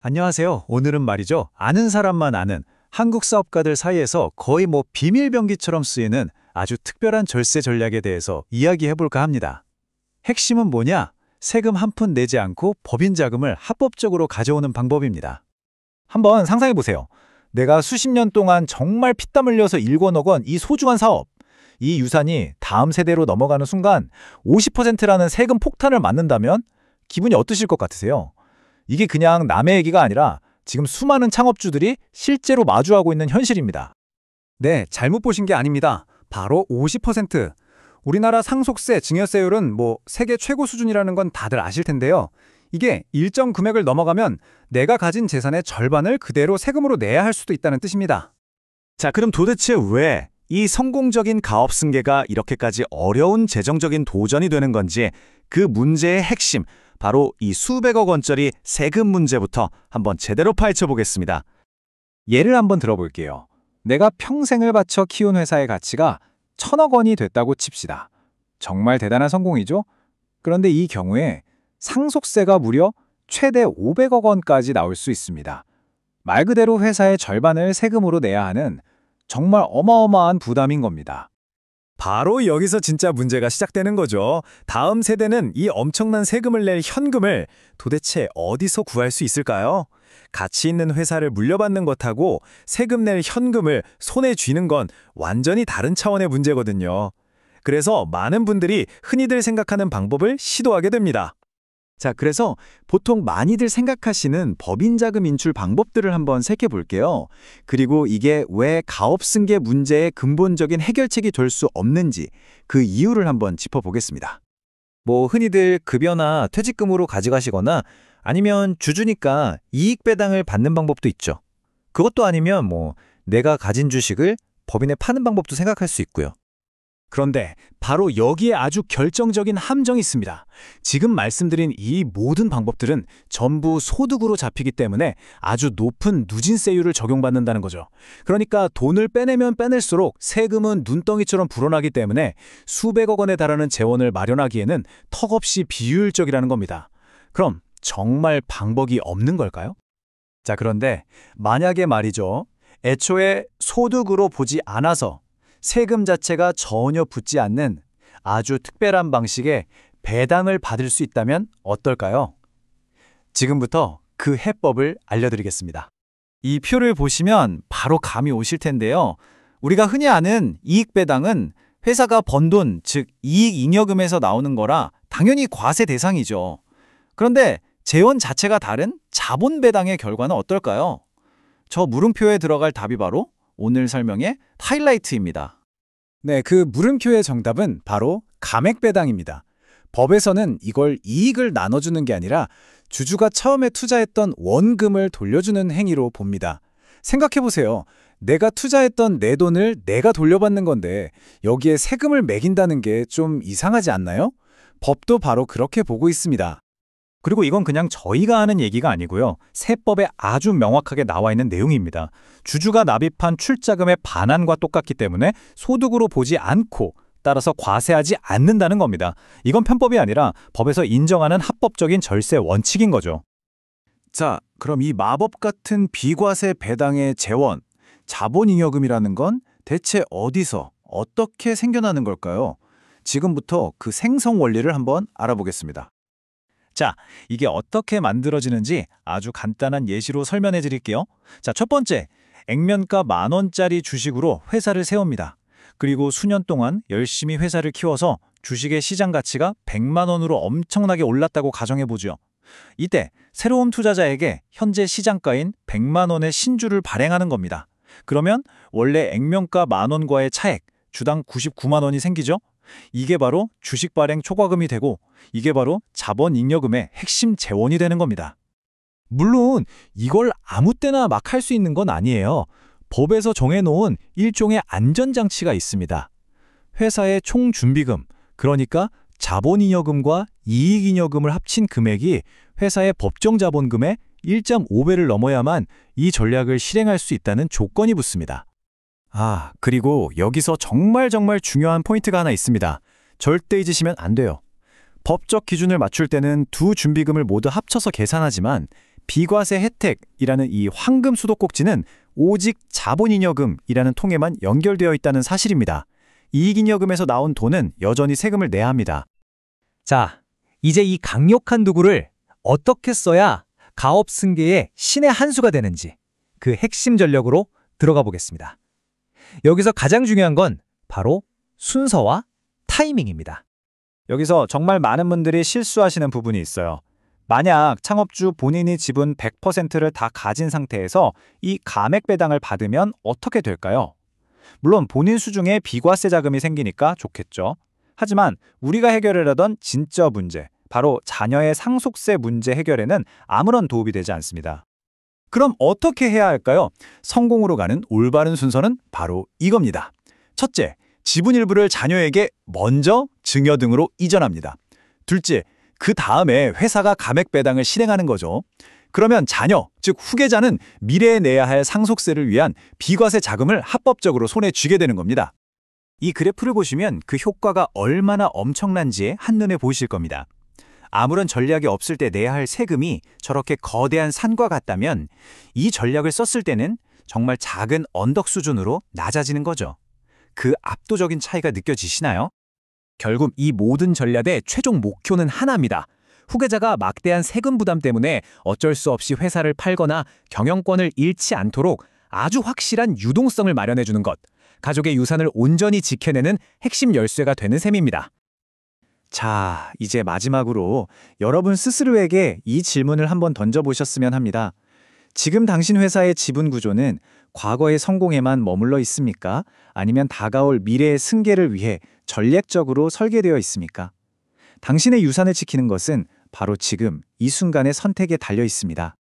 안녕하세요. 오늘은 말이죠. 아는 사람만 아는 한국 사업가들 사이에서 거의 비밀 병기처럼 쓰이는 아주 특별한 절세 전략에 대해서 이야기해볼까 합니다. 핵심은 뭐냐? 세금 한 푼 내지 않고 법인 자금을 합법적으로 가져오는 방법입니다. 한번 상상해보세요. 내가 수십 년 동안 정말 피땀 흘려서 일궈 넣은 이 소중한 사업, 이 유산이 다음 세대로 넘어가는 순간 50%라는 세금 폭탄을 맞는다면 기분이 어떠실 것 같으세요? 이게 그냥 남의 얘기가 아니라 지금 수많은 창업주들이 실제로 마주하고 있는 현실입니다. 네, 잘못 보신 게 아닙니다. 바로 50%. 우리나라 상속세, 증여세율은 세계 최고 수준이라는 건 다들 아실 텐데요. 이게 일정 금액을 넘어가면 내가 가진 재산의 절반을 그대로 세금으로 내야 할 수도 있다는 뜻입니다. 자, 그럼 도대체 왜 이 성공적인 가업 승계가 이렇게까지 어려운 재정적인 도전이 되는 건지 그 문제의 핵심, 바로 이 수백억 원짜리 세금 문제부터 한번 제대로 파헤쳐 보겠습니다. 예를 한번 들어볼게요. 내가 평생을 바쳐 키운 회사의 가치가 1,000억 원이 됐다고 칩시다. 정말 대단한 성공이죠? 그런데 이 경우에 상속세가 무려 최대 500억 원까지 나올 수 있습니다. 말 그대로 회사의 절반을 세금으로 내야 하는 정말 어마어마한 부담인 겁니다. 바로 여기서 진짜 문제가 시작되는 거죠. 다음 세대는 이 엄청난 세금을 낼 현금을 도대체 어디서 구할 수 있을까요? 가치 있는 회사를 물려받는 것하고 세금 낼 현금을 손에 쥐는 건 완전히 다른 차원의 문제거든요. 그래서 많은 분들이 흔히들 생각하는 방법을 시도하게 됩니다. 자, 그래서 보통 많이들 생각하시는 법인 자금 인출 방법들을 한번 살펴볼게요. 그리고 이게 왜 가업 승계 문제의 근본적인 해결책이 될 수 없는지 그 이유를 한번 짚어보겠습니다. 흔히들 급여나 퇴직금으로 가져가시거나 아니면 주주니까 이익 배당을 받는 방법도 있죠. 그것도 아니면 내가 가진 주식을 법인에 파는 방법도 생각할 수 있고요. 그런데 바로 여기에 아주 결정적인 함정이 있습니다. 지금 말씀드린 이 모든 방법들은 전부 소득으로 잡히기 때문에 아주 높은 누진세율을 적용받는다는 거죠. 그러니까 돈을 빼내면 빼낼수록 세금은 눈덩이처럼 불어나기 때문에 수백억 원에 달하는 재원을 마련하기에는 턱없이 비효율적이라는 겁니다. 그럼 정말 방법이 없는 걸까요? 자, 그런데 만약에 말이죠. 애초에 소득으로 보지 않아서 세금 자체가 전혀 붙지 않는 아주 특별한 방식의 배당을 받을 수 있다면 어떨까요? 지금부터 그 해법을 알려드리겠습니다. 이 표를 보시면 바로 감이 오실 텐데요. 우리가 흔히 아는 이익 배당은 회사가 번 돈, 즉 이익 잉여금에서 나오는 거라 당연히 과세 대상이죠. 그런데 재원 자체가 다른 자본 배당의 결과는 어떨까요? 저 물음표에 들어갈 답이 바로 오늘 설명의 하이라이트입니다. 네, 그 물음표의 정답은 바로 감액배당입니다. 법에서는 이걸 이익을 나눠주는 게 아니라 주주가 처음에 투자했던 원금을 돌려주는 행위로 봅니다. 생각해보세요. 내가 투자했던 내 돈을 내가 돌려받는 건데 여기에 세금을 매긴다는 게 좀 이상하지 않나요? 법도 바로 그렇게 보고 있습니다. 그리고 이건 그냥 저희가 하는 얘기가 아니고요. 세법에 아주 명확하게 나와 있는 내용입니다. 주주가 납입한 출자금의 반환과 똑같기 때문에 소득으로 보지 않고 따라서 과세하지 않는다는 겁니다. 이건 편법이 아니라 법에서 인정하는 합법적인 절세 원칙인 거죠. 자, 그럼 이 마법 같은 비과세 배당의 재원, 자본잉여금이라는 건 대체 어디서, 어떻게 생겨나는 걸까요? 지금부터 그 생성 원리를 한번 알아보겠습니다. 자, 이게 어떻게 만들어지는지 아주 간단한 예시로 설명해 드릴게요. 자, 첫 번째, 액면가 10,000원짜리 주식으로 회사를 세웁니다. 그리고 수년 동안 열심히 회사를 키워서 주식의 시장 가치가 100만 원으로 엄청나게 올랐다고 가정해 보죠. 이때 새로운 투자자에게 현재 시장가인 100만 원의 신주를 발행하는 겁니다. 그러면 원래 액면가 10,000원과의 차액, 주당 99만 원이 생기죠? 이게 바로 주식 발행 초과금이 되고 이게 바로 자본잉여금의 핵심 재원이 되는 겁니다. 물론 이걸 아무 때나 막 할 수 있는 건 아니에요. 법에서 정해놓은 일종의 안전장치가 있습니다. 회사의 총 준비금, 그러니까 자본잉여금과 이익잉여금을 합친 금액이 회사의 법정 자본금의 1.5배를 넘어야만 이 전략을 실행할 수 있다는 조건이 붙습니다. 그리고 여기서 정말 중요한 포인트가 하나 있습니다. 절대 잊으시면 안 돼요. 법적 기준을 맞출 때는 두 준비금을 모두 합쳐서 계산하지만 비과세 혜택이라는 이 황금 수도꼭지는 오직 자본잉여금이라는 통에만 연결되어 있다는 사실입니다. 이익잉여금에서 나온 돈은 여전히 세금을 내야 합니다. 자, 이제 이 강력한 도구를 어떻게 써야 가업 승계의 신의 한 수가 되는지 그 핵심 전략으로 들어가 보겠습니다. 여기서 가장 중요한 건 바로 순서와 타이밍입니다. 여기서 정말 많은 분들이 실수하시는 부분이 있어요. 만약 창업주 본인이 지분 100%를 다 가진 상태에서 이 감액 배당을 받으면 어떻게 될까요? 물론 본인 수중에 비과세 자금이 생기니까 좋겠죠. 하지만 우리가 해결하려던 진짜 문제, 바로 자녀의 상속세 문제 해결에는 아무런 도움이 되지 않습니다. 그럼 어떻게 해야 할까요? 성공으로 가는 올바른 순서는 바로 이겁니다. 첫째, 지분 일부를 자녀에게 먼저 증여 등으로 이전합니다. 둘째, 그 다음에 회사가 감액 배당을 실행하는 거죠. 그러면 자녀, 즉 후계자는 미래에 내야 할 상속세를 위한 비과세 자금을 합법적으로 손에 쥐게 되는 겁니다. 이 그래프를 보시면 그 효과가 얼마나 엄청난지 한눈에 보이실 겁니다. 아무런 전략이 없을 때 내야 할 세금이 저렇게 거대한 산과 같다면 이 전략을 썼을 때는 정말 작은 언덕 수준으로 낮아지는 거죠. 그 압도적인 차이가 느껴지시나요? 결국 이 모든 전략의 최종 목표는 하나입니다. 후계자가 막대한 세금 부담 때문에 어쩔 수 없이 회사를 팔거나 경영권을 잃지 않도록 아주 확실한 유동성을 마련해 주는 것. 가족의 유산을 온전히 지켜내는 핵심 열쇠가 되는 셈입니다. 자, 이제 마지막으로 여러분 스스로에게 이 질문을 한번 던져보셨으면 합니다. 지금 당신 회사의 지분 구조는 과거의 성공에만 머물러 있습니까? 아니면 다가올 미래의 승계를 위해 전략적으로 설계되어 있습니까? 당신의 유산을 지키는 것은 바로 지금 이 순간의 선택에 달려 있습니다.